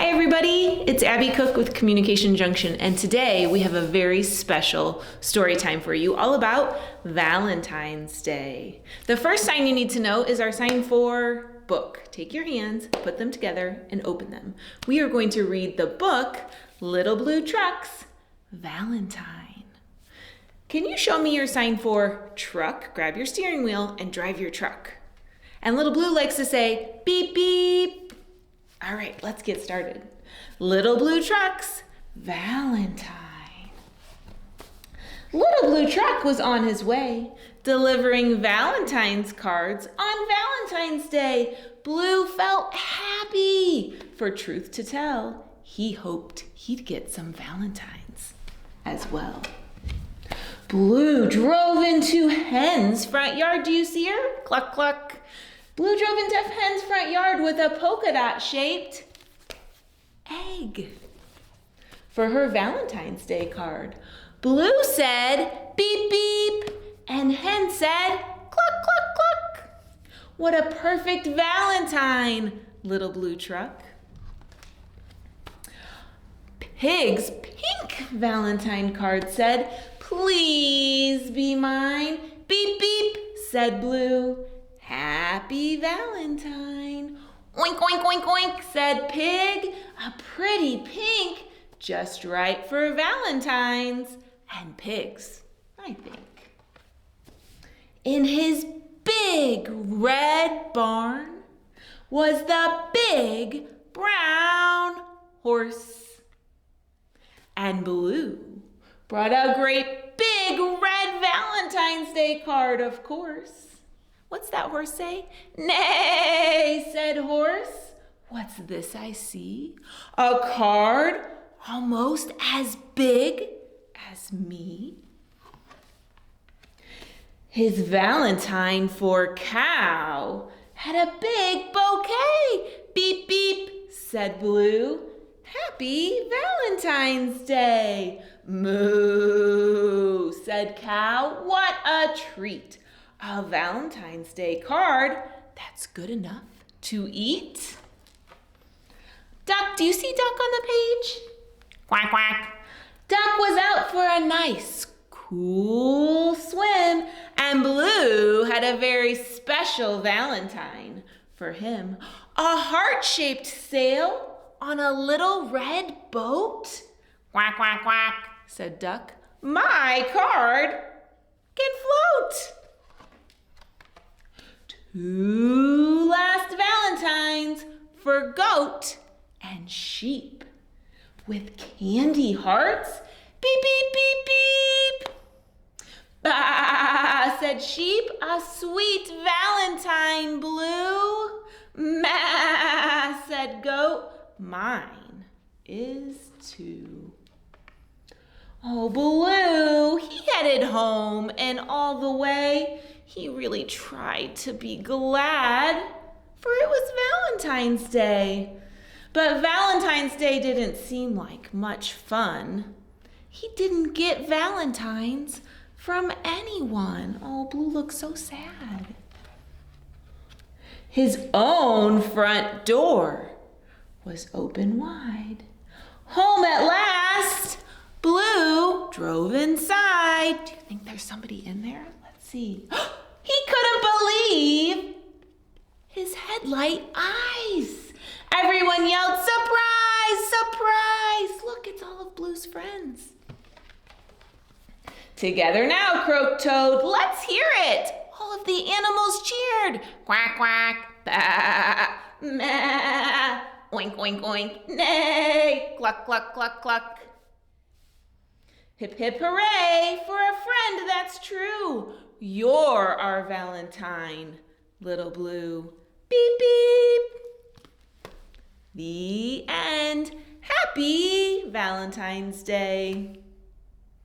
Hi everybody, it's Abby Cook with Communication Junction, and today we have a very special story time for you all about Valentine's Day. The first sign you need to know is our sign for book. Take your hands, put them together, and open them. We are going to read the book, Little Blue Truck's Valentine. Can you show me your sign for truck? Grab your steering wheel and drive your truck. And Little Blue likes to say, beep, beep. All right, let's get started. Little Blue Truck's Valentine. Little Blue Truck was on his way, delivering Valentine's cards on Valentine's Day. Blue felt happy. For truth to tell, he hoped he'd get some Valentines as well. Blue drove into Hen's front yard. Do you see her? Cluck, cluck. Blue drove into Hen's front yard with a polka dot shaped egg for her Valentine's Day card. Blue said, beep, beep, and Hen said, cluck, cluck, cluck. What a perfect Valentine, Little Blue Truck. Pig's pink Valentine card said, please be mine. Beep, beep, said Blue. Happy Valentine. Oink, oink, oink, oink, said Pig. A pretty pink, just right for Valentines and pigs, I think. In his big red barn was the big brown horse. And Blue brought a great big red Valentine's Day card, of course. What's that horse say? Nay, said Horse. What's this I see? A card almost as big as me. His Valentine for Cow had a big bouquet. Beep, beep, said Blue. Happy Valentine's Day. Moo, said Cow. What a treat. A Valentine's Day card that's good enough to eat. Duck, do you see Duck on the page? Quack, quack. Duck was out for a nice, cool swim, and Blue had a very special Valentine for him. A heart-shaped sail on a little red boat. Quack, quack, quack, said Duck. My card can float. 2 last Valentines for goat and sheep with candy hearts. Beep, beep, beep, beep. Bah, said sheep, a sweet Valentine, Blue. Ma, said goat, mine is too. Oh, Blue, he headed home, and all the way he really tried to be glad, for it was Valentine's Day. But Valentine's Day didn't seem like much fun. He didn't get Valentines from anyone. Oh, Blue looked so sad. His own front door was open wide. Home at last, Blue drove inside. Do you think there's somebody in there? Let's see. He couldn't believe his headlight eyes. Everyone yelled, surprise, surprise. Look, it's all of Blue's friends. Together now, croaked Toad. Let's hear it. All of the animals cheered. Quack, quack, bah, meh, oink, oink, oink, neigh, cluck, cluck, cluck, cluck. Hip, hip, hooray for a friend that's true. You're our Valentine, Little Blue. Beep, beep. The end. Happy Valentine's Day.